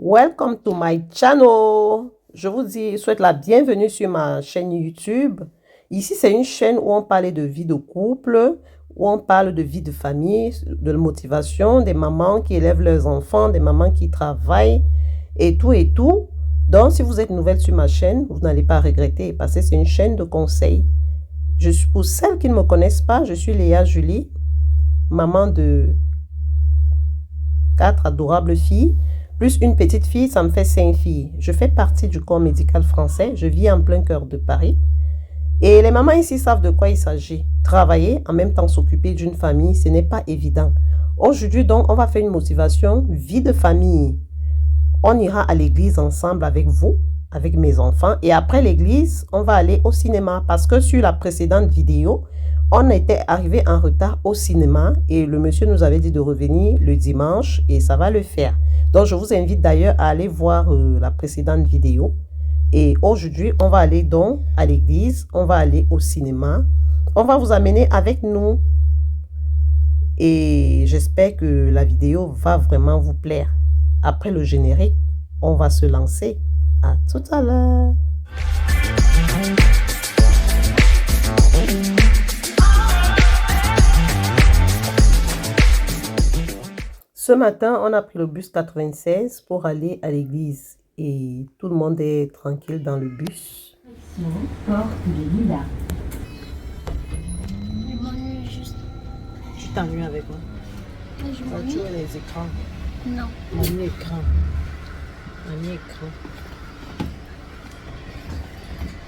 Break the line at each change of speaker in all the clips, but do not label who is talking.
Welcome to my channel. Je vous souhaite la bienvenue sur ma chaîne YouTube. Ici, c'est une chaîne où on parle de vie de couple, où on parle de vie de famille, de motivation, des mamans qui élèvent leurs enfants, des mamans qui travaillent et tout et tout. Donc, si vous êtes nouvelle sur ma chaîne, vous n'allez pas regretter parce que c'est une chaîne de conseils. Pour celles qui ne me connaissent pas, je suis Léa Julie, maman de 4 adorables filles. Plus une petite fille, ça me fait 5 filles. Je fais partie du corps médical français. Je vis en plein cœur de Paris. Et les mamans ici savent de quoi il s'agit. Travailler, en même temps s'occuper d'une famille, ce n'est pas évident. Aujourd'hui, donc, on va faire une motivation vie de famille. On ira à l'église ensemble avec vous, avec mes enfants. Et après l'église, on va aller au cinéma. Parce que sur la précédente vidéo, on était arrivé en retard au cinéma. Et le monsieur nous avait dit de revenir le dimanche. Et ça va le faire. Donc, je vous invite d'ailleurs à aller voir la précédente vidéo. Et aujourd'hui, on va aller donc à l'église, on va aller au cinéma. On va vous amener avec nous. Et j'espère que la vidéo va vraiment vous plaire. Après le générique, on va se lancer. À tout à l'heure. Ce matin, on a pris le bus 96 pour aller à l'église et tout le monde est tranquille dans le bus.
Porte de Lilas.
Je m'ennuie juste.
Tu t'ennuies avec moi?
Je
Tu
m'ennuie.
vois les écrans?
Non.
Mon écran. Mon écran.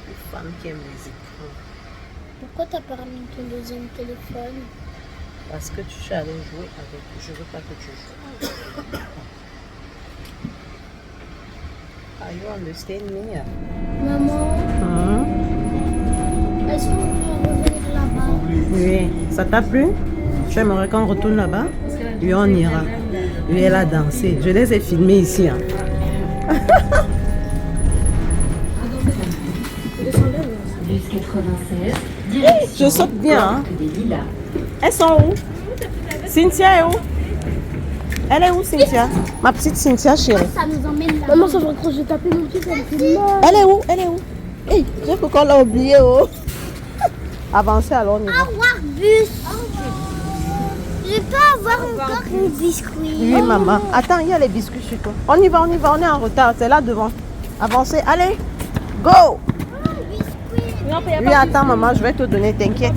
Les femmes qui aiment les écrans.
Pourquoi t'as pas ramené ton deuxième téléphone?
Parce que tu suis allé jouer avec. Je veux pas que tu joues. Are you understand me?
Maman, est-ce qu'on peut revenir là-bas?
Oui. Ça t'a plu? Tu aimerais qu'on retourne là-bas? Oui, on ira. Oui, elle a dansé. Je les ai filmés ici. Hein.
Bus 96.
Je saute bien. Hein.
Porte des Lilas.
Elles sont où? Cynthia est où? Elle est où, Cynthia? Ma petite Cynthia, chérie.
Ça nous emmène là. Maman, ça va quand je vais taper mon fils, elle fait mal.
Elle est où? Elle est où? Hey, j'ai cru qu'on l'a oublié. Oh. Avancez alors, on y va.
Au revoir, bus. Je peux avoir encore un biscuit.
Oui, maman. Attends, il y a les biscuits sur toi. On y va, on est en retard. C'est là devant. Avancez, allez. Go! Oui, attends, maman, je vais te donner, t'inquiète.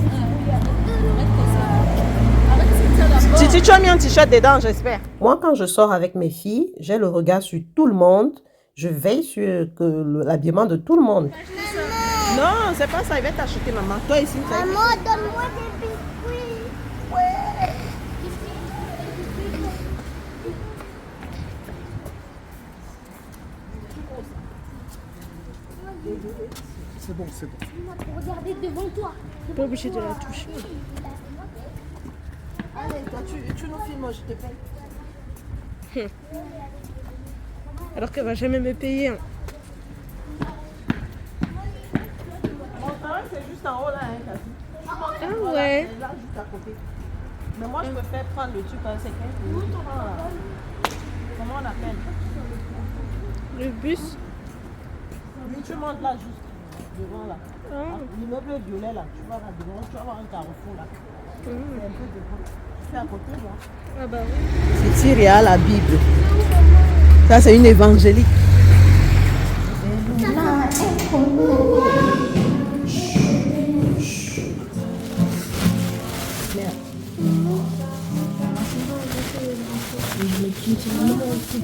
Tu as mis un t-shirt dedans, j'espère. Moi, quand je sors avec mes filles, j'ai le regard sur tout le monde. Je veille sur l'habillement de tout le monde. Non, c'est pas ça. Il va t'acheter, maman. Toi ici, ça.
Maman, donne-moi des biscuits.
C'est bon, c'est bon.
Regardez devant toi.
Pas obligé de la toucher.
Allez, toi, tu nous filmes, je te paye.
Alors qu'elle va jamais me payer. Hein.
Mon travail, c'est juste en haut là, hein, Cathy.
Ah ouais.
Là, juste à côté. Mais moi, je préfère prendre le truc, c'est 15 minutes. Comment on appelle?
Le bus.
Oui, tu montes là, juste devant là.
Ah.
L'immeuble violet là, tu vas là devant, tu vas voir un carrefour là. C'est un peu devant. C'est à côté, moi.
Ah bah oui.
C'est tiré à la Bible. Ça, c'est une évangélique.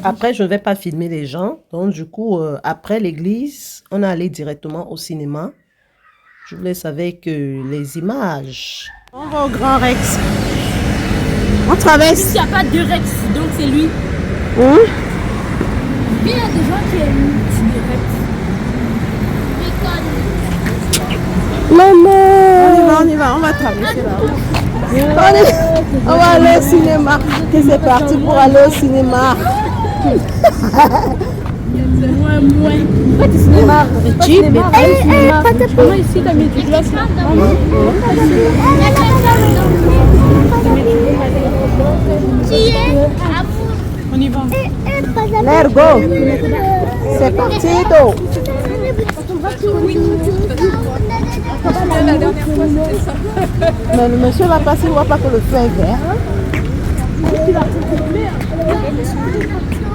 Après, je ne vais pas filmer les gens. Donc, du coup, après l'église, on est allé directement au cinéma. Je vous laisse avec les images. On va au Grand Rex. On traverse.
Il n'y a pas de Rex, donc c'est lui.
Où?
Mais il y a des gens qui aiment le Rex.
Maman! On y va, on va traverser là. On va aller au cinéma. C'est parti pour aller au cinéma.
Moins. Pas du cinéma. Cheap. Comment ici t'as mis du glace là?
Qui est?
On y va.
Let's go. C'est parti, Do. Mais le monsieur va passer, il ne voit pas que le feu est vert.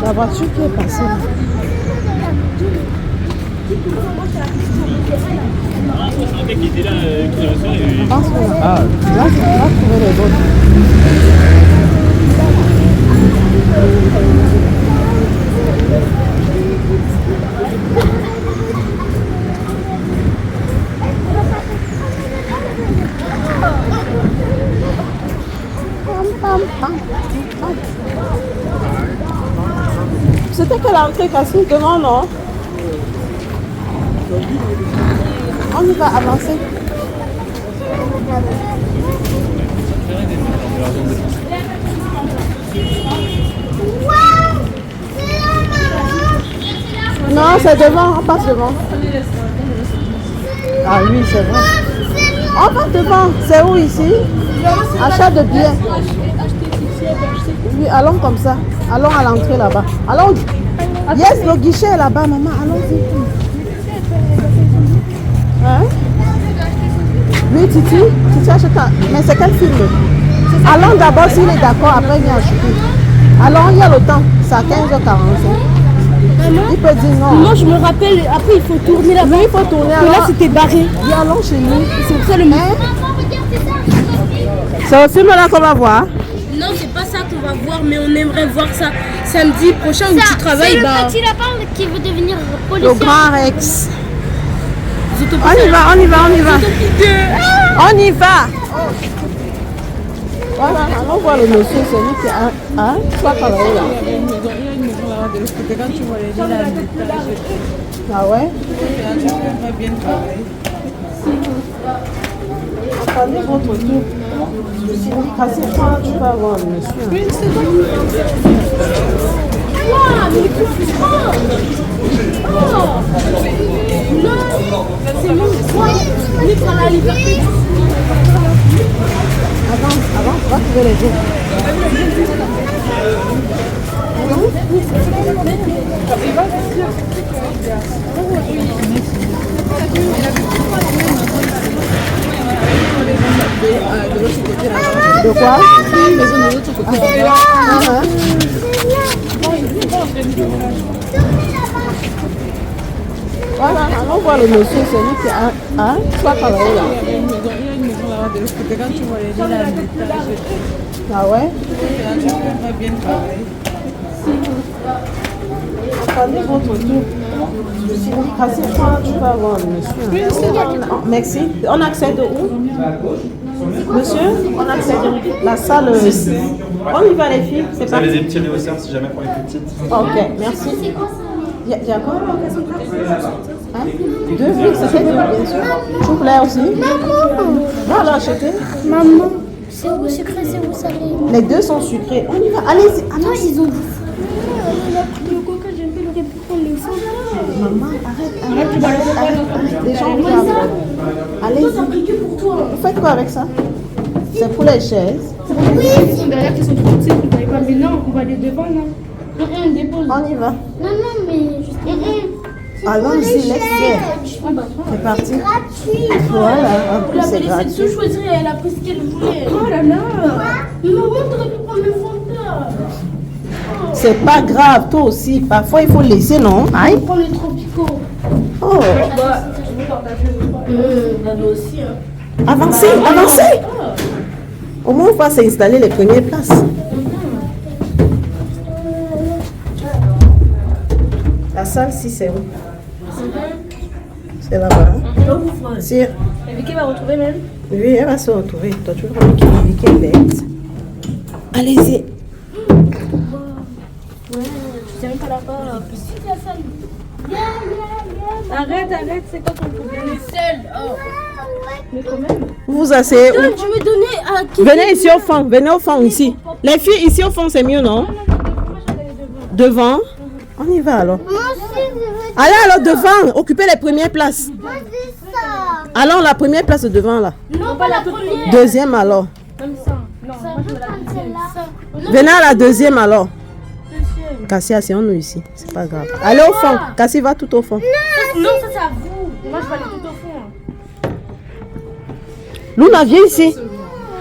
La voiture qui est passée. Ah, là, on va trouver les autres. C'était quelle entrée cassée devant, non? On y va avancer. Non, c'est devant, on passe devant. Ah oui, c'est vrai. On va devant, c'est où ici? Achat de billets. Oui, allons comme ça. Allons à l'entrée là-bas. Allons. Yes, le guichet est là-bas, maman. Allons-y. Hein? Oui, Titi. Titi achète un... Mais c'est quel film? Allons d'abord s'il est d'accord, après viens acheter. Allons, il y a le temps. C'est à 15h45. Il peut dire non.
Moi je me rappelle, après il faut tourner là-bas.
Oui, il faut tourner.
Et là c'était barré.
Oui, allons chez nous.
C'est pour ça le même.
C'est au film là qu'on va voir.
Non, c'est pas ça qu'on va voir, mais on aimerait voir ça samedi prochain où tu travailles.
C'est le petit lapin qui veut devenir policier.
Le grand Rex. On y va, on y va, on y va. On y va. Voilà, allons voir le monsieur, c'est lui qui a pas travaillé là. Ah ouais? Attendez votre tour. Cassez-toi, tu peux avoir le monsieur. Attends, avant, on va trouver les autres. De quoi? Voilà, allons voir le monsieur, c'est lui qui a pas travaillé là. Ah ouais? Attendez votre tour. Cassez-toi, tu peux avoir le monsieur. Merci. On accède où? Monsieur, on accède la salle. On y va les filles, c'est
Vous
parti.
avez des petits réhausseurs si jamais pour les plus petites.
Ok, merci. Il y a quoi? Hein? Deux, oui, ça fait deux, bien sûr. Chou-fleur aussi. Va alors acheter.
Maman, c'est où sucré, c'est où salé?
Les deux sont sucrés. On y va. Allez-y.
Non,
Allez-y.
ils ont dit. Le coca, j'aime pas le pu prendre les sangs.
Maman, arrête. Tu vas le faire. Les gens vont avoir. Allez-y.
Pour toi.
Vous faites quoi avec ça? C'est pour les chaises.
Oui.
Ils sont derrière qui sont trop petits, vous voyez pas. Mais non, on va aller devant, non. On dépose.
On y va.
Non, non, mais juste.
Allons-y, laisse-les. C'est parti.
Gratuit.
Voilà, en plus
La
c'est
laissé de
gratuit.
se choisir et elle a pris ce qu'elle voulait. Oh là là. Mais maman, t'aurais pu prendre le Fanta.
C'est pas grave, toi aussi. Parfois il faut laisser, non? Aïe.
Prends les tropicaux.
Oh.
Nous aussi, hein.
Avancez, avancez. Au moins on va s'installer les premières places. La salle, si c'est où? C'est là-bas. Si.
Et Vicky va retrouver même.
Oui, elle va se retrouver. Toi, tu vois qui est bête. Allez-y.
Ouais, tu sais même pas là-bas. Si, la salle. Arrête, c'est quoi ton problème? Elle est seule. Oh. Mais quand même.
Vous vous asseyez où?
Tu veux donner à qui?
Venez ici au fond. Venez au fond ici. Les filles ici au fond, c'est mieux, non? Devant? On y va alors.
Moi aussi, je veux.
Allez alors devant. Occupez les premières places.
Moi, c'est ça.
Allons, la première place devant là.
Non, pas la première.
Deuxième alors.
Même ça. Non,
Ça veut prendre celle-là.
Venez à la deuxième alors.
deuxième.
Cassie, asseyons-nous ici. C'est pas grave. Allez au fond. Cassie va tout au fond.
Non, ça c'est à vous. Moi, je vais aller tout au fond.
Luna, viens ici.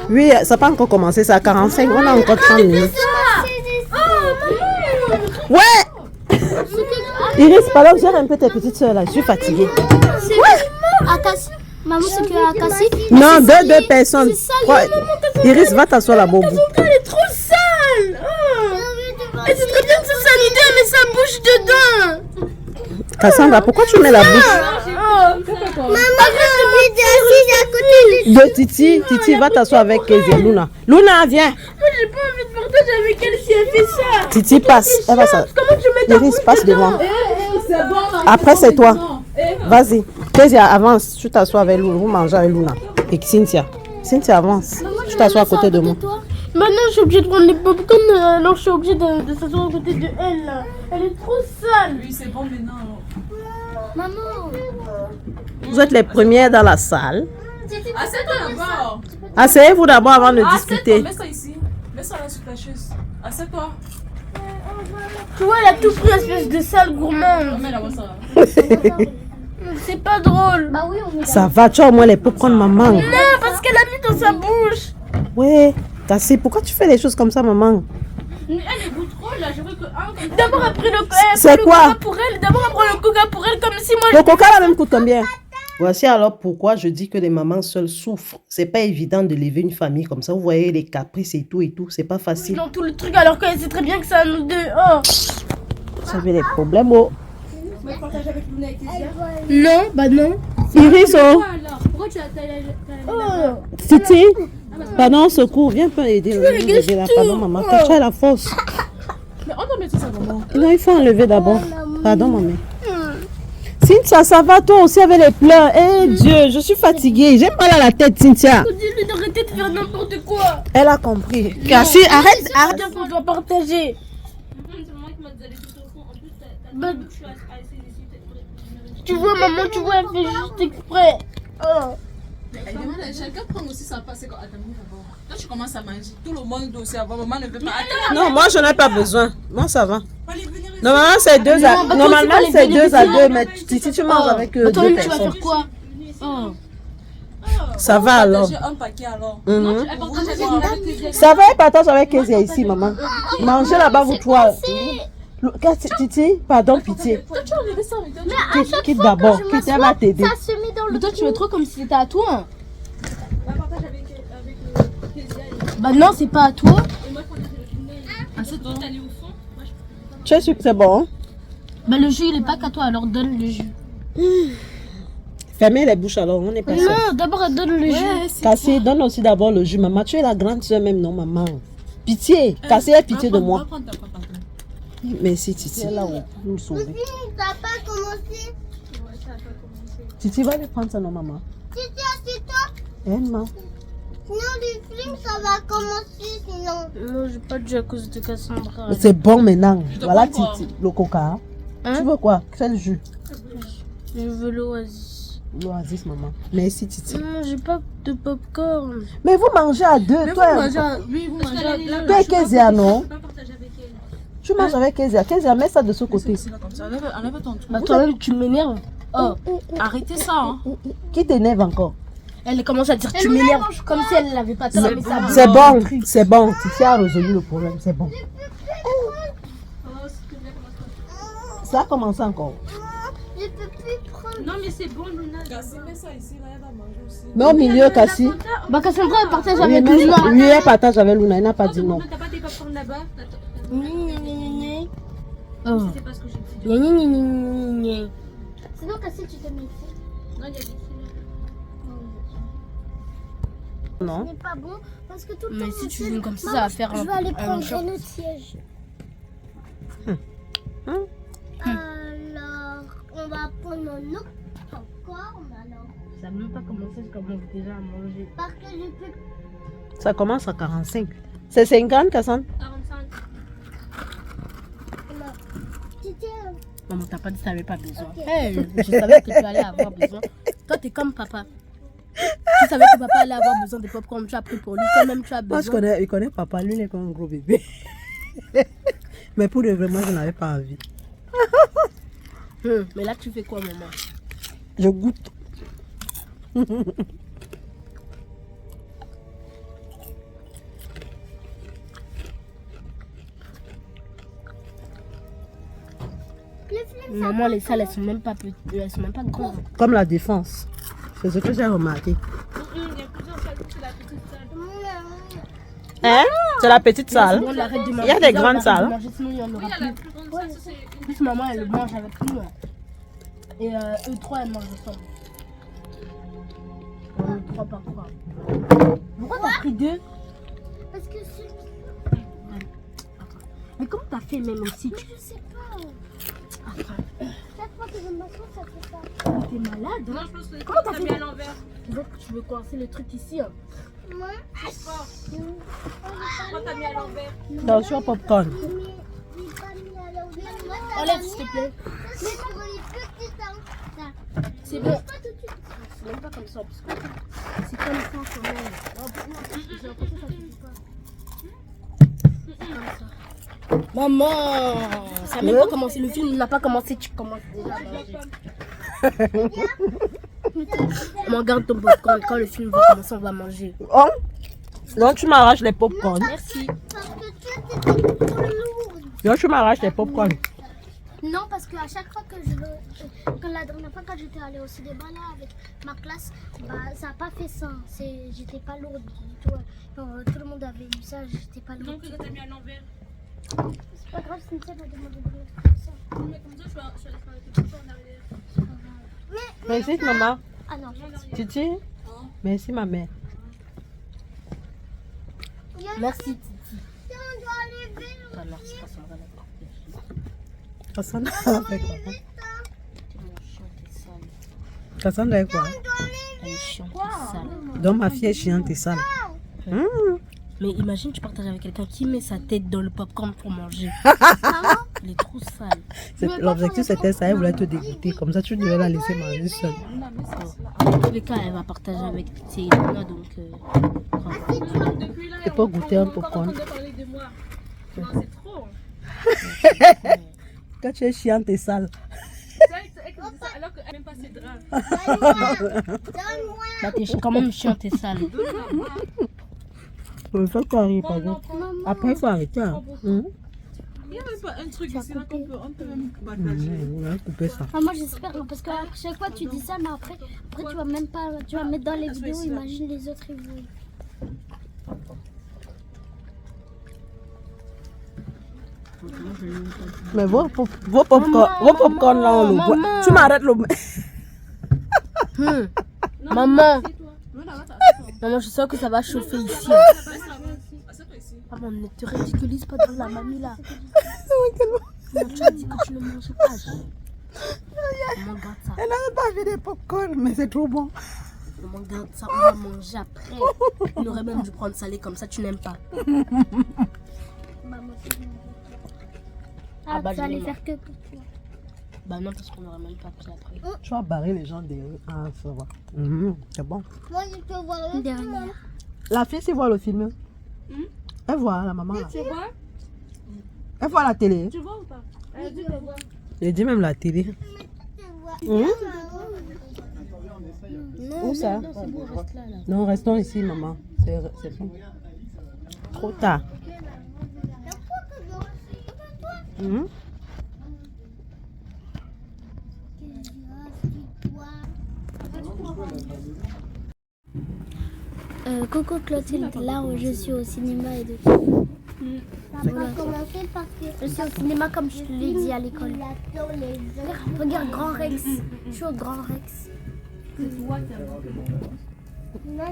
Oui, ça n'a pas encore commencé. C'est à 45. On a encore 30 minutes. Ouais. Iris, pardon, gère un peu tes petites soeurs là. Je suis fatiguée.
Maman, c'est que Akassi.
Non, deux personnes. Iris, va t'asseoir là-bas.
Elle est trop sale. Et c'est très bien de se salider, mais ça bouge dedans.
Cassandra, pourquoi tu mets la bouche
Maman, j'ai envie d'assis à côté
de Titi? Titi, va t'asseoir avec Kezia. Luna, viens.
Moi, j'ai pas envie de partager avec elle si elle fait ça.
Titi, passe. Elle va ça.
Comment tu mets ta
Iris, passe devant.
C'est bon.
Après, c'est toi. Vas-y. Kezia, avance. Tu t'assois avec Luna. Vous mangez avec Luna. Et Cynthia. Cynthia, avance. Tu t'assois à côté de moi.
Maintenant, je suis obligée de prendre les popcorn, alors je suis obligée de s'asseoir à côté de elle. Là. Elle est trop sale. Oui, c'est bon maintenant.
Maman.
Vous êtes les premières dans la salle.
Assieds-toi d'abord.
Asseyez-vous d'abord avant de discuter.
Mets ça ici. Mets ça là sur ta chaise. Assieds-toi.
Tu vois, elle a tout pris, espèce de sale gourmande.
Mets là-bas ça.
C'est pas drôle.
Bah oui, on est
Ça va, tu as au moins les popcorn, maman.
Non, parce qu'elle a mis dans sa bouche.
Ouais. Cassie, pourquoi tu fais des choses comme ça, maman?
Elle est goûte trop là. Je veux que un comme ça.
D'abord, elle a pris le
C'est quoi?
coca pour elle. D'abord, elle prend le coca pour elle, comme si moi
Le coca là même coûte combien? Voici alors pourquoi je dis que les mamans seules souffrent. C'est pas évident de lever une famille comme ça. Vous voyez les caprices et tout, c'est pas facile.
dans tout le truc, alors qu'elle sait très bien que c'est à nous deux. Oh.
Vous avez des problèmes, oh.
Non, bah non.
Iris, oh.
Alors, pourquoi tu as
Oh.
Titi. Pardon, secours. Viens pas aider. Là. Pardon, maman. Tu as la force.
Mais on doit mettre ça comment?
Non, il faut enlever d'abord. Pardon, maman. Cynthia, ça va toi aussi avec les pleurs? Eh Dieu, je suis fatiguée. J'ai mal à la tête, Cynthia.
Dis-lui d'arrêter de faire n'importe quoi.
Elle a compris. Cassie, arrête.
Arrête qu'on doit partager. Bah, tu vois, maman, tu vois, elle fait juste exprès. Oh.
Chacun prend aussi sa part. C'est quand là, tu commences à manger. Tout le monde doit aussi avoir. Maman ne veut pas.
Non, moi, je n'en ai pas besoin. Moi, ça va. Normalement, c'est 2 à 2, mais si tu manges avec deux
Toi, tu vas
personnes.
faire quoi? Oh.
Ça va alors.
J'ai un paquet alors.
Ça va, elle partage avec Kezia ici, maman. Mangez là-bas, vous trois. Titi, pardon, pitié.
Toi, tu as enlevé ça avec toi.
Quitte d'abord. Quitte, elle va t'aider.
Ça se met dans le.
Mais toi, tu veux trop comme si c'était à toi.
On va partager avec Kezia.
Bah non, c'est pas à toi.
Et moi, quand j'ai le aller au fond. Moi, je
Tu es sûr que c'est bon? Hein?
Bah le jus, il est pas qu'à toi, alors donne le jus.
Fermez les bouches alors, on n'est pas sûr.
Non, d'abord, elle donne le jus.
Cassie, donne aussi d'abord le jus, maman. Tu es la grande soeur même, non, maman? Pitié. Cassie, aie pitié de moi. Merci, Titi. Elle est là, ouais, pour nous sauver.
T'as pas commencé.
Titi, va lui prendre ça, non, maman?
Titi, assieds-toi.
Maman.
Sinon, du film, ça va commencer. Sinon.
Non, j'ai pas de jus à cause de Cassandra.
C'est bon maintenant. Voilà,
prends quoi?
Titi. Le coca.
Hein?
Tu veux quoi? Quel jus?
Je veux l'oasis.
L'oasis, maman. Merci, Titi.
Non, j'ai pas de popcorn.
Mais vous mangez à deux,
Mais
toi.
vous mangez à... Oui, vous mangez à deux.
Toi et Kezia, non?
Je peux pas partager avec elle.
Tu manges avec Kezia. Kezia, mets ça de ce côté.
C'est là comme ça. Enlève ton truc.
Bah toi-même, tu m'énerves. Oh,
Arrêtez ça, hein.
Qui t'énerve encore?
elle commence à dire tu m'énerves comme si elle l'avait pas tort.
C'est bon, c'est bon. Titi a résolu le problème, c'est bon. Ça a commencé encore.
Je peux plus prendre.
Non, mais c'est bon, Luna. Cassie, mets ça ici, là, elle va manger aussi.
Mais au milieu, Cassie.
Bah Cassandra, elle partage
Oui,
avec
mais
Luna.
lui, elle partage avec Luna. Elle n'a pas dit non.
T'as pas des popcorn là-bas?
Oh.
C'est pas ce que j'ai dit.
Gna, gna, gna, gna, gna.
Sinon, Cassie, tu te mets ici.
Non, il y a des filles
Non.
Ce n'est pas bon parce que tout le
Mais
temps.
si
on
tu
sait-
viens comme ça,
Maman,
ça va faire
je vais aller prendre
short.
un autre siège. Alors, on va prendre un autre popcorn alors.
Ça n'a même pas commencé, je commence déjà à manger.
Parce que je peux.
Ça commence à 45. C'est 50, Cassandre?
45.
Titi,
Maman, t'as pas dit que t'avais pas besoin.
Ok.
Hey, je savais que tu allais avoir besoin. Toi, t'es comme papa. Tu savais que papa allait avoir besoin de popcorn, tu as pris pour lui. Toi-même, tu as
Moi,
besoin.
il connaît papa. Lui, il est comme un gros bébé.
Mais pour de vrai, moi, je n'avais pas envie.
Mais là, tu fais quoi, maman?
Je goûte.
Maman, les salles, elles sont même pas petites. Elles sont même pas grandes.
Comme la défense. C'est ce que j'ai remarqué.
Il y a plusieurs salles, c'est la petite salle.
Hein? C'est la petite salle.
Bon, on arrête de
Il
manger.
y a des
Là, on
grandes
arrête de
salles.
manger, sinon, il y en
Oui,
aura
il y a
plus.
la plus grande salle, ça c'est une.
Plus maman, elle mange avec nous. Et eux trois, elles mangent ensemble. Trois par trois. Pourquoi t'as pris deux?
Parce que c'est...
Mais comment t'as fait même aussi?
Je sais pas. Chaque fois que je m'assois, ça fait ça.
T'es malade?
Non, je pense que
Comment t'as
t'as
fait
mis à l'envers.
Donc tu veux coincer le truc ici, hein?
Moi,
Pourquoi t'as mis à l'envers?
Attention, popcorn.
j'ai pas mis à l'envers. Moi, ça
Enlève
m'a
s'il te
mis-
plaît.
C'est pour les petits temps. Ça.
C'est bon.
Pas tout de suite.
C'est même pas comme ça. Parce que c'est comme ça quand même. Non, j'ai l'impression que ça se fait pas. C'est comme ça. Maman, ça n'a même pas commencé. Le film n'a pas commencé. Tu commences déjà à manger. Maman, garde ton popcorn. Quand le film va commencer, on va manger.
Oh. Donc tu m'arraches les popcorn.
Merci.
Parce que toi, t'étais trop lourde.
Donc tu m'arraches les popcorn.
Non, parce qu'à chaque fois que la dernière fois quand j'étais allée au cinéma là avec ma classe, bah ça n'a pas fait ça. J'étais pas lourde du tout. Non, tout le monde avait eu ça, j'étais pas lourde.
Donc, t'as mis à l'envers.
C'est pas grave, Cynthia m'a demandé de mettre ça.
Mais comme ça, je vais aller faire le petit peu en arrière.
Merci, maman.
Ah non.
Titi. Merci, ma mère.
Merci, Titi.
On doit lever.
Ah, merci, parce qu'on va la
Cassandra fait quoi?
chiante et sale.
Cassandra est quoi?
Elle est chiante et sale.
Donc ma fille est chiante et sale.
Mais imagine, tu partages avec quelqu'un qui met sa tête dans le popcorn pour manger. Elle est trop sale.
L'objectif c'était ça, elle voulait te dégoûter. Comme ça, tu devais la laisser manger seule.
Dans tous les cas, elle va partager avec Céline, donc...
Depuis là,
Tu peux
on-
goûter
on
un
est encore
popcorn.
en train de parler de moi. Non, c'est trop.
Quand tu es chiante et sale.
C'est vrai que c'est ça, alors qu'elle n'aime pas ses draps.
Donne-moi.
Bah, t'es quand même chiante et sale.
Il faut qu'on arrive, par exemple. Après, il faut arrêter. Hein.
Il n'y a même pas un truc ici là qu'on peut même partager.
On va couper ça.
Ah, moi j'espère hein, parce que à chaque fois tu dis ça, mais après tu vas même pas, tu vas mettre dans les vidéos. Imagine les autres ils vont.
Mais vos popcorn là, on le boit.
Maman.
Tu m'arrêtes le.
Maman, maman, je sens que ça va chauffer ici. Maman, ne te ridiculise pas devant la mamie là. Maman, tu as dit que tu ne manges pas. Maman, garde ça.
Elle n'avait pas vu des popcorn, mais c'est trop bon.
Maman, garde ça, on va manger après. On aurait même dû prendre salé comme ça, tu n'aimes pas.
Ah,
bah,
tu vas
je
les
vais
faire que pour toi.
Bah non, parce qu'on n'aurait même pas pris après.
Tu vas barrer les gens derrière. Ah, ça va. C'est bon.
Moi je peux voir le dernier.
La fille, c'est voir le film. Elle voit la maman là.
Tu vois?
Elle voit la télé.
Tu vois ou pas? Elle dit de voir.
Je dis même la télé. Où ça?
Non, c'est bon, reste là, là.
Non, restons ici, maman. C'est bon. Trop tard.
Coucou Clotilde, là où je suis au cinéma et de tout. Voilà. Je suis au cinéma comme je te l'ai dit à l'école. Regarde Grand Rex. Je suis au Grand Rex. Grand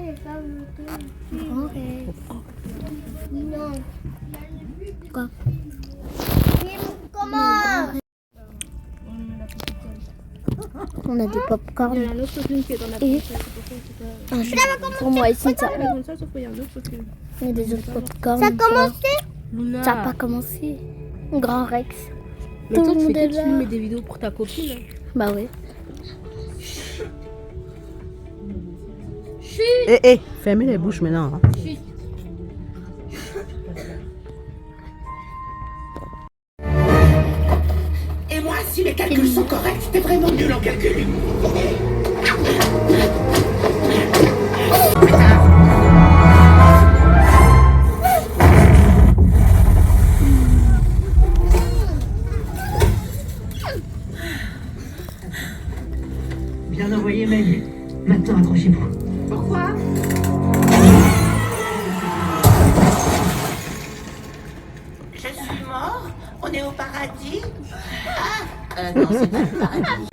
Rex. Non. Quoi? Comment? On a des popcorn.
Il y a un autre film qui est dans la
Et un jeu pour moi ici. Ça.
comme ça, sauf qu'il y a un autre film.
Il y a des autres popcorn. Ça a commencé?
Luna.
Ça n'a pas commencé. Grand Rex.
Mais
Tout
toi,
le
tu
monde
fais
est
que
là.
tu mets des vidéos pour ta copine. Hein.
Bah oui.
Fermez les bouches maintenant. Hein.
Si les calculs sont corrects, t'es vraiment nul en calcul.
Bien envoyé, Meg. Maintenant, accrochez-vous.
Pourquoi? Je suis mort? On est au paradis? Non, c'est pas le paradis.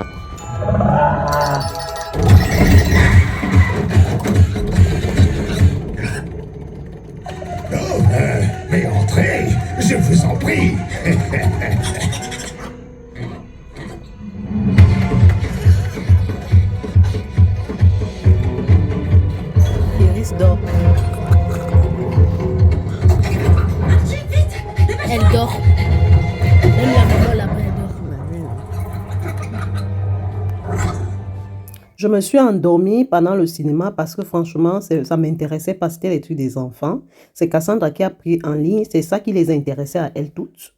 Mais entrez, je vous en prie.
Iris dort.
Elle dort. Même la maman là-bas, elle dort.
Je me suis endormie pendant le cinéma parce que franchement, ça m'intéressait parce que c'était les trucs des enfants. C'est Cassandra qui a pris en ligne, c'est ça qui les intéressait à elles toutes.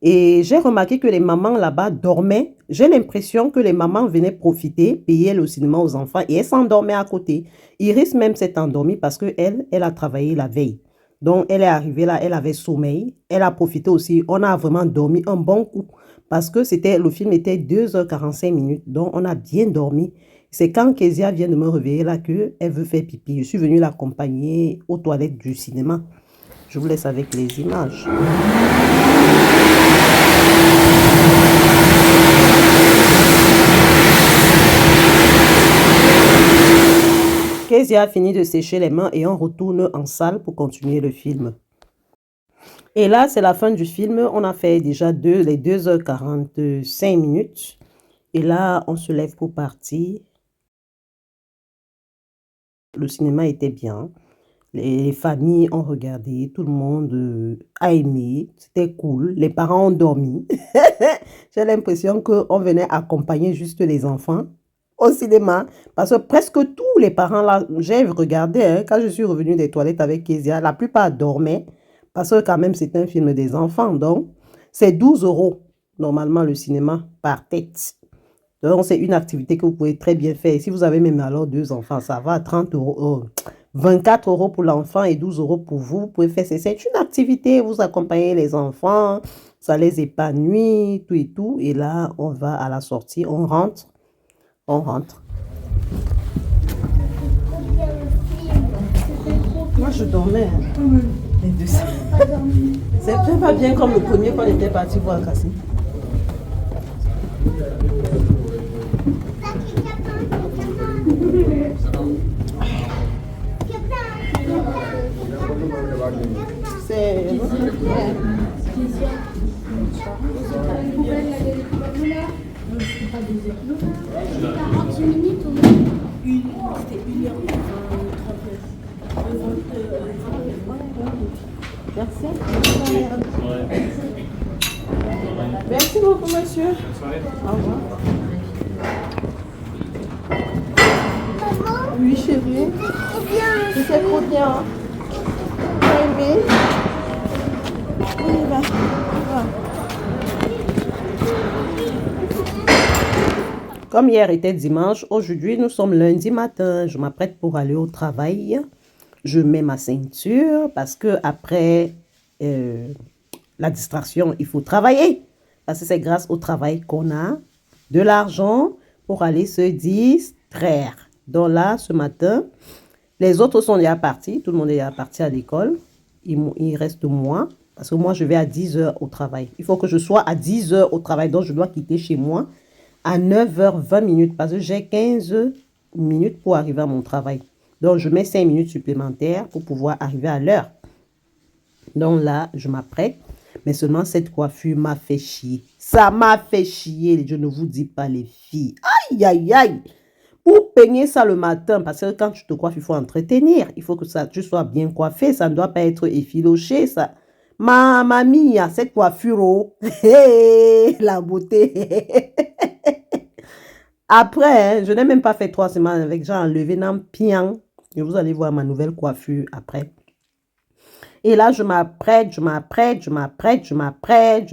Et j'ai remarqué que les mamans là-bas dormaient. J'ai l'impression que les mamans venaient profiter, payer le cinéma aux enfants et elles s'endormaient à côté. Iris même s'est endormie parce qu'elle, elle a travaillé la veille. Donc, elle est arrivée là, elle avait sommeil. Elle a profité aussi. On a vraiment dormi un bon coup parce que le film était 2h45 minutes. Donc, on a bien dormi. C'est quand Kezia vient de me réveiller là qu'elle veut faire pipi. Je suis venue l'accompagner aux toilettes du cinéma. Je vous laisse avec les images. Kezia a fini de sécher les mains et on retourne en salle pour continuer le film. Et là, c'est la fin du film. On a fait déjà les 2h45 minutes. Et là, on se lève pour partir. Le cinéma était bien. Les familles ont regardé. Tout le monde a aimé. C'était cool. Les parents ont dormi. J'ai l'impression qu'on venait accompagner juste les enfants au cinéma. Parce que presque tous les parents là, j'ai regardé, quand je suis revenue des toilettes avec Kezia, la plupart dormaient. Parce que quand même, c'est un film des enfants. Donc, c'est 12 € normalement le cinéma par tête. Donc, c'est une activité que vous pouvez très bien faire. Et si vous avez même alors 2 enfants, ça va, 30 €, 24 € pour l'enfant et 12 € pour vous. Vous pouvez faire, c'est une activité, vous accompagnez les enfants, ça les épanouit, tout et tout. Et là, on va à la sortie, on rentre. On rentre. Moi, je dormais. Les deux. C'est peut-être pas bien comme le premier quand on était parti voir Cassie. C'est... Merci. Merci beaucoup, monsieur. Au revoir. Oui, chérie. C'était trop bien. T'as aimé? On y va. Comme hier était dimanche, aujourd'hui nous sommes lundi matin. Je m'apprête pour aller au travail. Je mets ma ceinture parce que après la distraction, il faut travailler. Parce que c'est grâce au travail qu'on a de l'argent pour aller se distraire. Donc là, ce matin, les autres sont déjà partis. Tout le monde est déjà parti à l'école. Il reste moi. Parce que moi, je vais à 10 h au travail. Il faut que je sois à 10 h au travail. Donc, je dois quitter chez moi à 9h20 parce que j'ai 15 minutes pour arriver à mon travail. Donc, je mets 5 minutes supplémentaires pour pouvoir arriver à l'heure. Donc là, je m'apprête. Mais seulement cette coiffure m'a fait chier. Ça m'a fait chier. Je ne vous dis pas les filles. Aïe, aïe, aïe. Pour peigner ça le matin, parce que quand tu te coiffes, il faut entretenir. Il faut que tu sois bien coiffé. Ça ne doit pas être effiloché. Ça. Ma mamie, cette coiffure, oh. La beauté. Après, je n'ai même pas fait 3 semaines avec. J'ai enlevé dans pian. Et vous allez voir ma nouvelle coiffure après. Et là, je m'apprête, je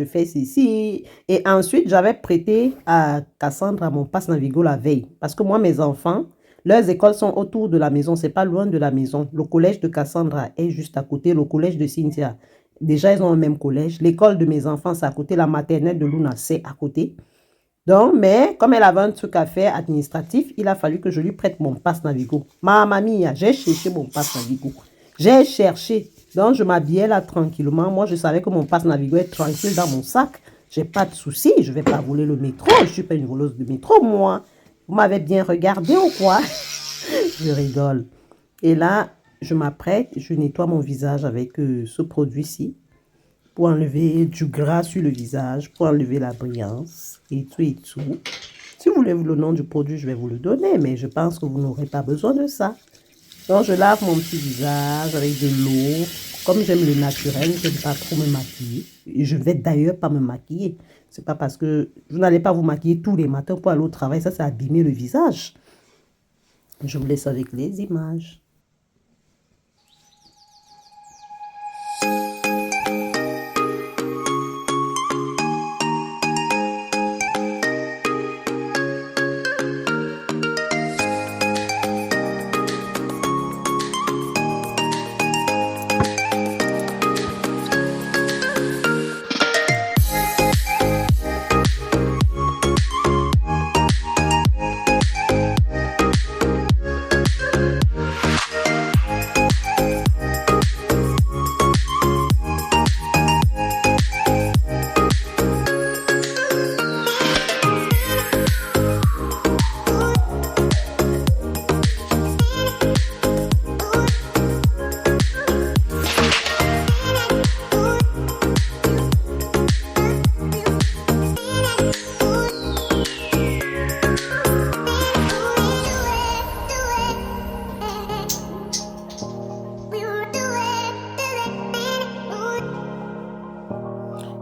fais ceci. Et ensuite, j'avais prêté à Cassandra mon passe Navigo la veille. Parce que moi, mes enfants, leurs écoles sont autour de la maison. C'est pas loin de la maison. Le collège de Cassandra est juste à côté. Le collège de Cynthia, déjà, ils ont le même collège. L'école de mes enfants, c'est à côté. La maternelle de Luna, c'est à côté. Donc, mais comme elle avait un truc à faire administratif, il a fallu que je lui prête mon passe Navigo. Ma mamie, j'ai cherché mon passe Navigo. J'ai cherché. Donc, je m'habillais là tranquillement. Moi, je savais que mon passe Navigo est tranquille dans mon sac. J'ai pas de souci. Je vais pas voler le métro. Je suis pas une voleuse de métro, moi. Vous m'avez bien regardé ou quoi? Je rigole. Et là, je m'apprête. Je nettoie mon visage avec ce produit-ci. Pour enlever du gras sur le visage, pour enlever la brillance et tout et tout. Si vous voulez le nom du produit, je vais vous le donner, mais je pense que vous n'aurez pas besoin de ça. Donc, je lave mon petit visage avec de l'eau. Comme j'aime le naturel, je n'aime pas trop me maquiller. Et je ne vais d'ailleurs pas me maquiller. C'est pas parce que vous n'allez pas vous maquiller tous les matins pour aller au travail. Ça, c'est abîmer le visage. Je vous laisse avec les images.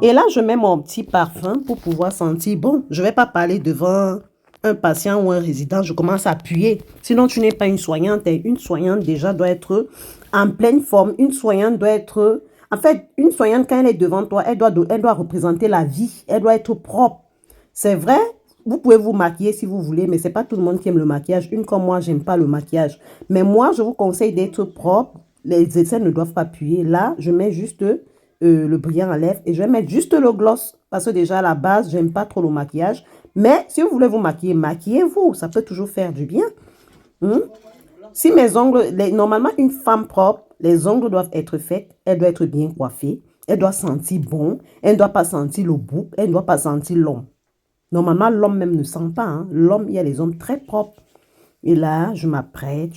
Et là, je mets mon petit parfum pour pouvoir sentir bon. Je ne vais pas parler devant un patient ou un résident. Je commence à appuyer. Sinon, tu n'es pas une soignante. Une soignante, déjà, doit être en pleine forme. Une soignante doit être... En fait, une soignante, quand elle est devant toi, elle doit représenter la vie. Elle doit être propre. C'est vrai, vous pouvez vous maquiller si vous voulez, mais ce n'est pas tout le monde qui aime le maquillage. Une comme moi, je n'aime pas le maquillage. Mais moi, je vous conseille d'être propre. Les aisselles ne doivent pas appuyer. Là, je mets juste... le brillant à lèvres et je vais mettre juste le gloss parce que déjà à la base j'aime pas trop le maquillage, mais si vous voulez vous maquiller, maquillez-vous, ça peut toujours faire du bien. Si mes ongles, normalement une femme propre, les ongles doivent être faits, elle doit être bien coiffée, elle doit sentir bon, elle ne doit pas sentir le bouc, elle ne doit pas sentir l'homme. Normalement l'homme même ne sent pas, hein. L'homme, il y a les hommes très propres. Et là, je m'apprête,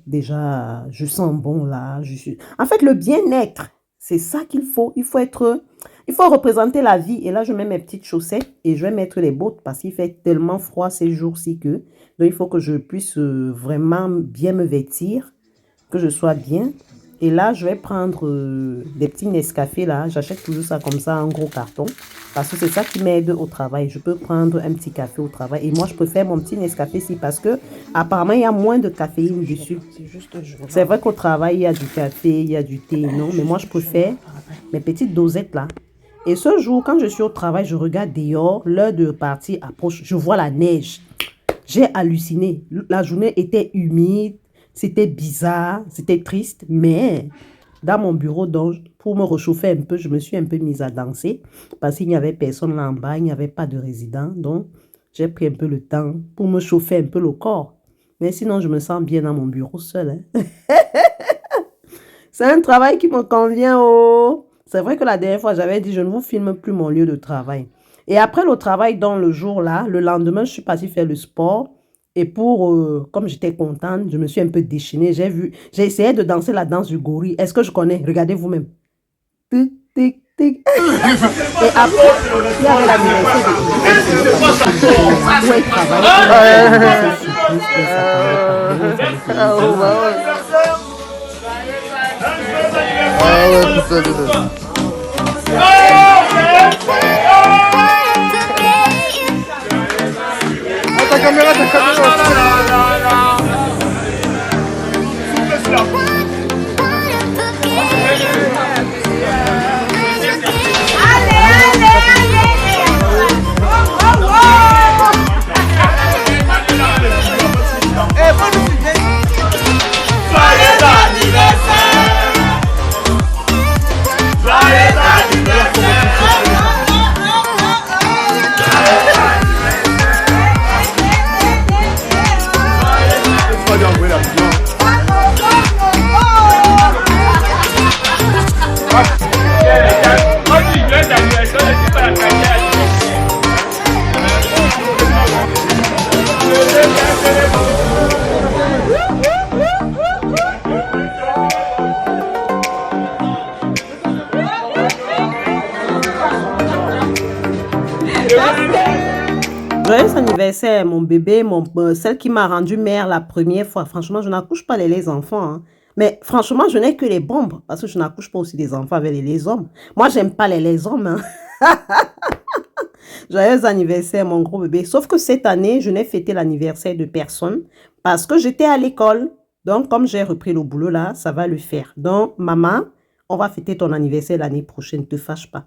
déjà je sens bon là, en fait le bien-être. C'est ça qu'il faut. Il faut représenter la vie. Et là, je mets mes petites chaussettes et je vais mettre les bottes parce qu'il fait tellement froid ces jours-ci que... Donc, il faut que je puisse vraiment bien me vêtir, que je sois bien. Et là, je vais prendre des petits Nescafé là. J'achète toujours ça comme ça, en gros carton. Parce que c'est ça qui m'aide au travail. Je peux prendre un petit café au travail. Et moi, je préfère mon petit Nescafé ici parce que apparemment, il y a moins de caféine dessus. C'est vrai qu'au travail, il y a du café, il y a du thé, non. Mais moi, je préfère mes petites dosettes là. Et ce jour, quand je suis au travail, je regarde dehors. L'heure de partir approche. Je vois la neige. J'ai halluciné. La journée était humide. C'était bizarre. C'était triste. Mais... dans mon bureau, donc, pour me réchauffer un peu, je me suis un peu mise à danser parce qu'il n'y avait personne là en bas, il n'y avait pas de résident. Donc, j'ai pris un peu le temps pour me chauffer un peu le corps. Mais sinon, je me sens bien dans mon bureau seul. Hein. C'est un travail qui me convient. Oh. C'est vrai que la dernière fois, j'avais dit, je ne vous filme plus mon lieu de travail. Et après le travail, dans le jour là, le lendemain, je suis partie faire le sport. Et comme j'étais contente, je me suis un peu déchaînée. J'ai essayé de danser la danse du gorille. Est-ce que je connais? Regardez vous-même. Tic, tic, tic. Et après, il y avait la université
Ta caméra, ta caméra.
Joyeux anniversaire, mon bébé, celle qui m'a rendu mère la première fois. Franchement, je n'accouche pas les enfants. Hein. Mais franchement, je n'ai que les bombes. Parce que je n'accouche pas aussi des enfants avec les hommes. Moi, j'aime pas les hommes. Hein. Joyeux anniversaire, mon gros bébé. Sauf que cette année, je n'ai fêté l'anniversaire de personne. Parce que j'étais à l'école. Donc, comme j'ai repris le boulot là, ça va le faire. Donc, maman, on va fêter ton anniversaire l'année prochaine. Ne te fâche pas.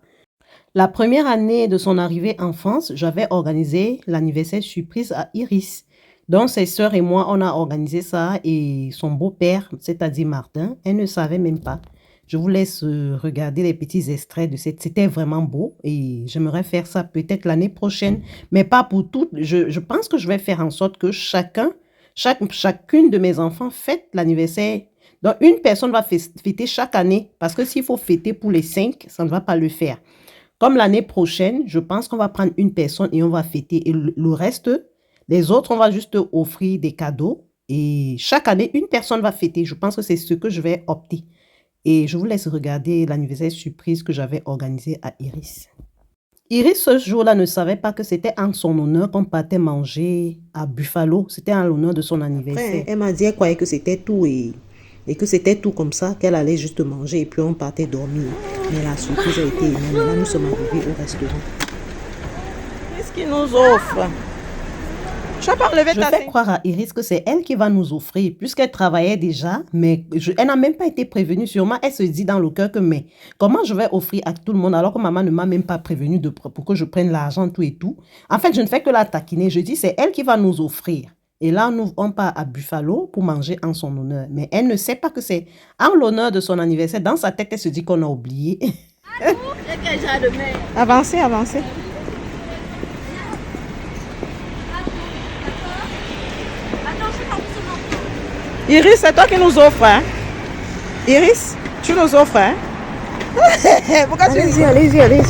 La première année de son arrivée en France, j'avais organisé l'anniversaire surprise à Iris. Donc, ses sœurs et moi, on a organisé ça et son beau-père, c'est-à-dire Martin, elle ne savait même pas. Je vous laisse regarder les petits extraits de cette... C'était vraiment beau et j'aimerais faire ça peut-être l'année prochaine, mais pas pour toutes. Je pense que je vais faire en sorte que chacune de mes enfants fête l'anniversaire. Donc, une personne va fêter chaque année parce que s'il faut fêter pour les 5, ça ne va pas le faire. Comme l'année prochaine, je pense qu'on va prendre une personne et on va fêter. Et le reste, les autres, on va juste offrir des cadeaux. Et chaque année, une personne va fêter. Je pense que c'est ce que je vais opter. Et je vous laisse regarder l'anniversaire surprise que j'avais organisé à Iris. Iris, ce jour-là, ne savait pas que c'était en son honneur qu'on partait manger à Buffalo. C'était en l'honneur de son anniversaire. Elle m'a dit, elle croyait que c'était tout et que c'était tout comme ça, qu'elle allait juste manger et puis on partait dormir. Mais la surprise a été énorme. Là, nous sommes arrivés au restaurant.
Qu'est-ce qu'il nous offre? Je
fais croire à Iris que c'est elle qui va nous offrir, puisqu'elle travaillait déjà, mais elle n'a même pas été prévenue. Sûrement, elle se dit dans le cœur que, mais comment je vais offrir à tout le monde alors que maman ne m'a même pas prévenue pour que je prenne l'argent, tout et tout. En fait, je ne fais que la taquiner. Je dis, c'est elle qui va nous offrir. Et là, on part à Buffalo pour manger en son honneur. Mais elle ne sait pas que c'est en l'honneur de son anniversaire. Dans sa tête, elle se dit qu'on a oublié.
Avancez, avancez. Iris, c'est toi qui nous offres, hein? Iris, tu nous offres, hein? Pourquoi tu dis?
Allez-y.
Allez.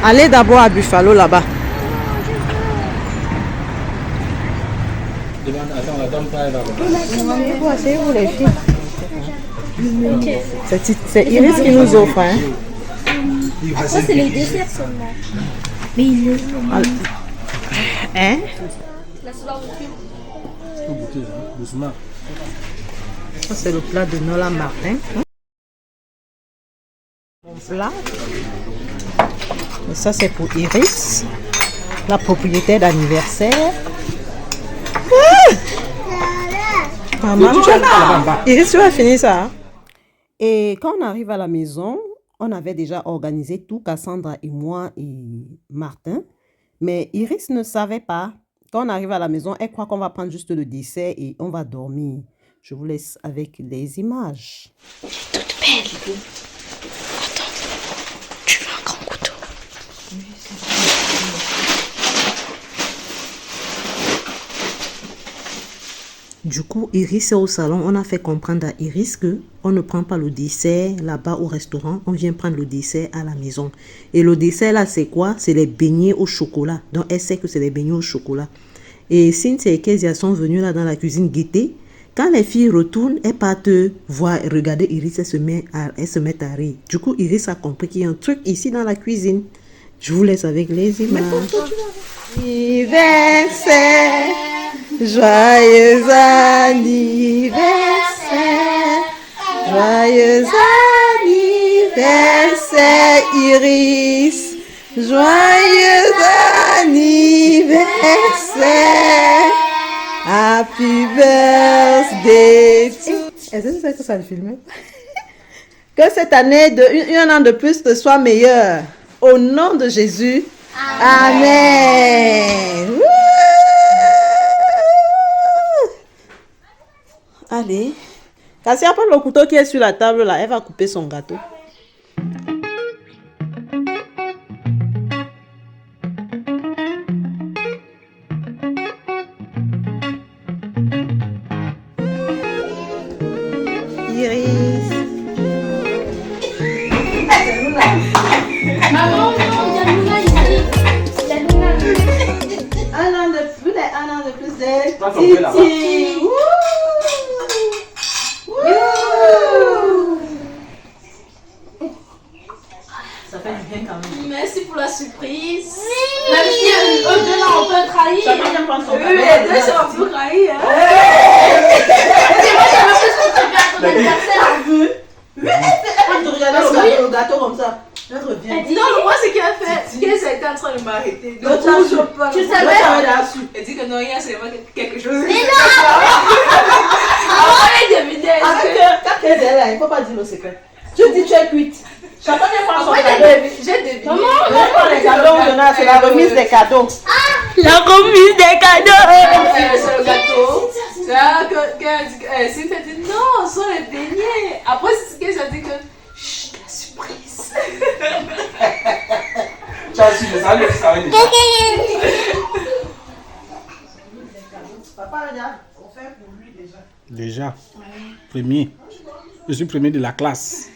Allez d'abord à Buffalo là-bas.
Attends, la dame pas, elle va
Asseyez-vous les filles. C'est Iris qui nous offre. Hein?
Ça, c'est les desserts seulement. Mais il est...
Hein?
Ça, c'est le plat de Nola Martin.
Mon plat.
Et ça, c'est pour Iris, la propriétaire d'anniversaire.
Maman, Iris, tu vas finir ça. Hein?
Et quand on arrive à la maison, on avait déjà organisé tout, Cassandra et moi et Martin. Mais Iris ne savait pas. Quand on arrive à la maison, elle croit qu'on va prendre juste le dessert et on va dormir. Je vous laisse avec les images.
Toute belle. Attends, tu veux un grand couteau?
Du coup, Iris est au salon. On a fait comprendre à Iris que on ne prend pas le dessert là-bas au restaurant. On vient prendre le dessert à la maison. Et le dessert là, c'est quoi? C'est les beignets au chocolat. Donc, elle sait que c'est les beignets au chocolat. Et Cynthia et Kezia sont venus là dans la cuisine guetter. Quand les filles retournent, elles partent voir, regarder Iris, elles se mettent à rire. Du coup, Iris a compris qu'il y a un truc ici dans la cuisine. Je vous laisse avec les images.
Anniversaire, joyeux anniversaire, joyeux anniversaire Iris, joyeux anniversaire, happy birthday to... Est-ce que c'est que ça le filme? Que cette année, un an de plus, te soit meilleure. Au nom de Jésus. Amen. Amen. Allez. Cassia, prends le couteau qui est sur la table là. Elle va couper son gâteau. Iris.
retrouver là-bas.
Ça fait du bien quand même.
Merci pour la surprise. Même si eux deux là on peut trahir.
Chacun vient prendre son
Eux
cadeau.
les deux sont plus trahis. Hein. C'est moi j'avais fait ce que tu fais à ton anniversaire.
Elle te regardait le gâteau comme ça. Elle revient.
Non, moi ce qu'elle fait, qu'elle était en train de m'arrêter.
Donc, tu savais.
Elle dit que non, rien, c'est vraiment quelque chose.
Mais non.
Elle est devinée.
Quand elle est là, il ne faut pas dire le secret. Tu dis tu es cuite. Chacun vient prendre son cadeau.
J'ai deviné.
On prend les cadeaux, c'est la remise des cadeaux.
La remise des cadeaux.
C'est le gâteau. C'est là que Cynthia dit non, ce sont les beignets. Après, c'est ce qu'elle a dit que chut, la surprise.
Tu as su, mais ça va déjà.
Papa, regarde, on fait pour lui déjà.
Déjà. Premier. Je suis premier de la classe.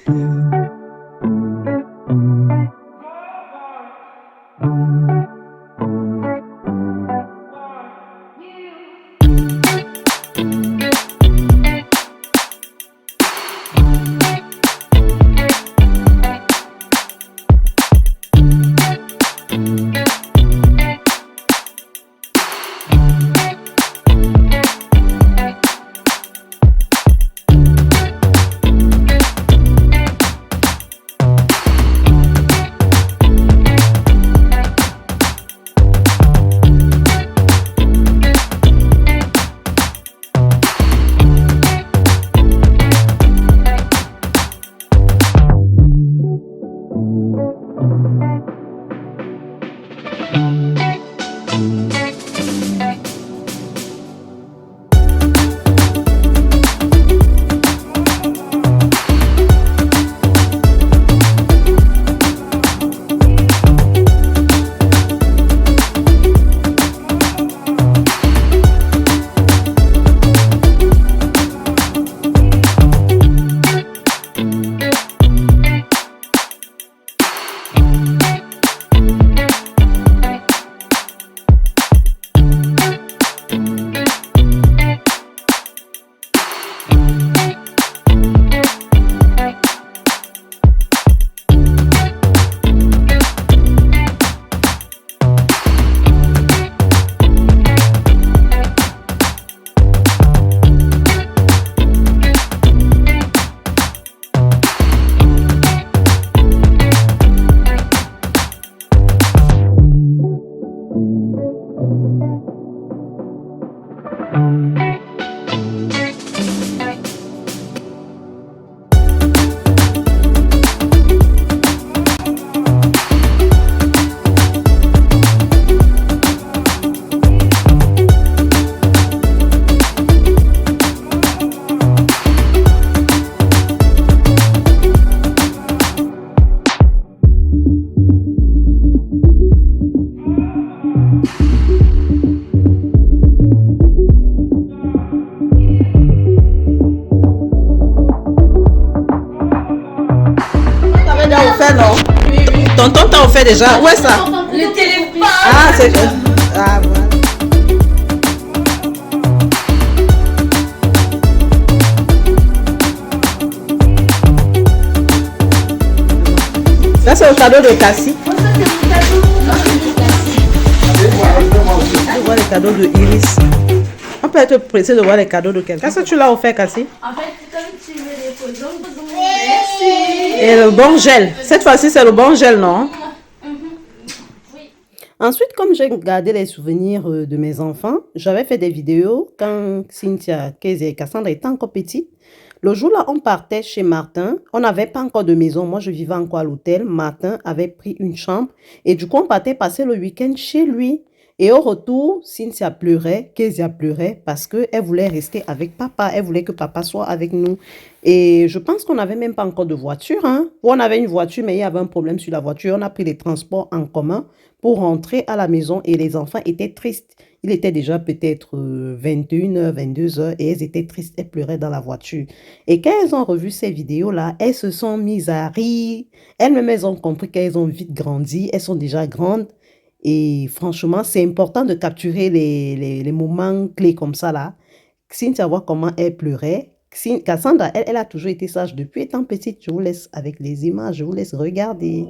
Tonton t'a offert déjà. Où est ça?
Le téléphone.
Ah, c'est que. Ah, voilà. Ça, c'est le cadeau de Cassie. Je vois les cadeaux de Iris. On peut être pressé de voir les cadeaux de quelqu'un. Qu'est-ce que tu l'as offert, Cassie?
En fait, comme tu veux les photos, merci.
Et le bon gel. Cette fois-ci, c'est le bon gel, non?
Ensuite, comme j'ai gardé les souvenirs de mes enfants, j'avais fait des vidéos quand Cynthia, Kezia et Cassandra étaient encore petites. Le jour-là, on partait chez Martin. On n'avait pas encore de maison. Moi, je vivais encore à l'hôtel. Martin avait pris une chambre. Et du coup, on partait passer le week-end chez lui. Et au retour, Cynthia pleurait, Kezia pleurait parce qu'elle voulait rester avec papa. Elle voulait que papa soit avec nous. Et je pense qu'on n'avait même pas encore de voiture. Hein? Ou on avait une voiture, mais il y avait un problème sur la voiture. On a pris les transports en commun pour rentrer à la maison et les enfants étaient tristes. Il était déjà peut-être 21h, 22h et elles étaient tristes. Elles pleuraient dans la voiture. Et quand elles ont revu ces vidéos-là, elles se sont mises à rire. Elles-mêmes, elles ont compris qu'elles ont vite grandi. Elles sont déjà grandes. Et franchement, c'est important de capturer les moments clés comme ça là. Cynthia voit comment elle pleurait. Cassandra, elle a toujours été sage depuis étant petite. Je vous laisse avec les images, je vous laisse regarder.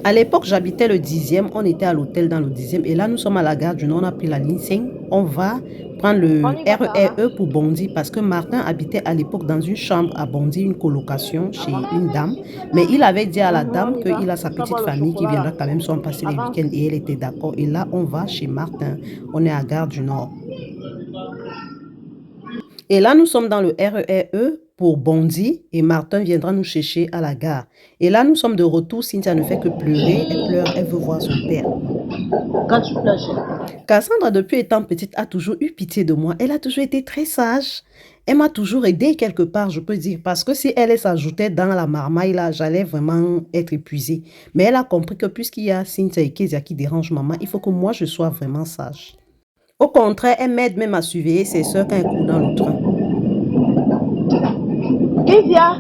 À l'époque, j'habitais le 10e, on était à l'hôtel dans le 10e et là, nous sommes à la gare du Nord, on a pris la ligne 5. On va prendre le RERE pour Bondy parce que Martin habitait à l'époque dans une chambre à Bondy, une colocation chez une dame. Mais il avait dit à la dame qu'il a sa petite famille qui viendra quand même soit passer les week-ends et elle était d'accord. Et là, on va chez Martin, on est à gare du Nord. Et là, nous sommes dans le RERE pour Bondy et Martin viendra nous chercher à la gare. Et là, nous sommes de retour. Cynthia ne fait que pleurer. Elle pleure, elle veut voir son père.
Quand tu pleures,
Cassandra, depuis étant petite, a toujours eu pitié de moi. Elle a toujours été très sage. Elle m'a toujours aidée quelque part, je peux dire. Parce que si elle s'ajoutait dans la marmaille, là, j'allais vraiment être épuisée. Mais elle a compris que puisqu'il y a Cynthia et Kezia qui dérangent maman, il faut que moi, je sois vraiment sage. Au contraire, elle m'aide même à surveiller ses soeurs quand elles courent dans le train.
Kezia!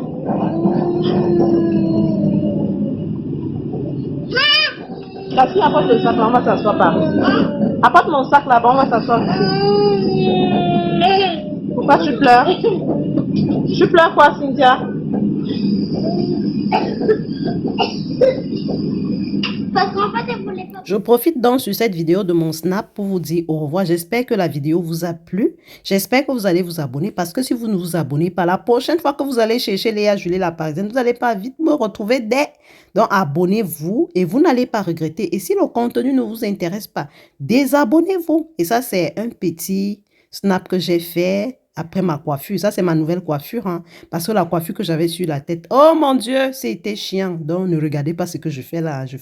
Cassie, apporte le sac là, on va s'asseoir par ici. Apporte mon sac là-bas, on va s'asseoir ici. Pourquoi tu pleures? Tu pleures quoi, Cynthia?
Parce qu'en fait, elle voulait pas.
Je profite donc sur cette vidéo de mon Snap pour vous dire au revoir. J'espère que la vidéo vous a plu. J'espère que vous allez vous abonner parce que si vous ne vous abonnez pas, la prochaine fois que vous allez chercher Léa Julie la Parisienne, vous n'allez pas vite me retrouver dès. Donc abonnez-vous et vous n'allez pas regretter. Et si le contenu ne vous intéresse pas, désabonnez-vous. Et ça, c'est un petit Snap que j'ai fait après ma coiffure. Ça, c'est ma nouvelle coiffure. Hein, parce que la coiffure que j'avais sur la tête, oh mon Dieu, c'était chiant. Donc, ne regardez pas ce que je fais là. Je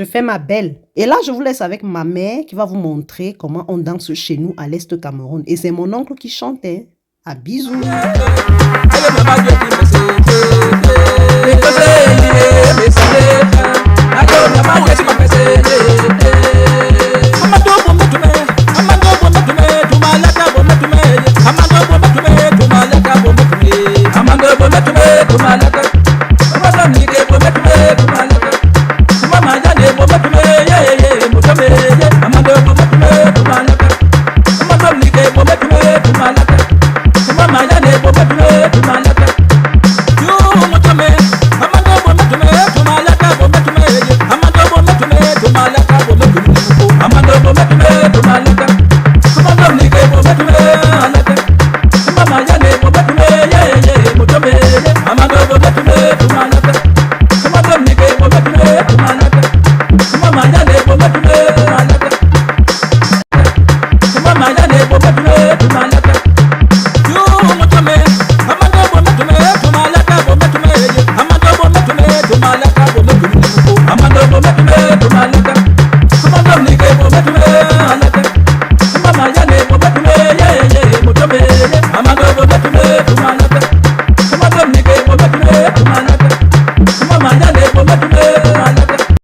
fais ma belle. Et là, je vous laisse avec ma mère qui va vous montrer comment on danse chez nous à l'Est Cameroun. Et c'est mon oncle qui chantait. À bisous.
Allez, maman, Dieu,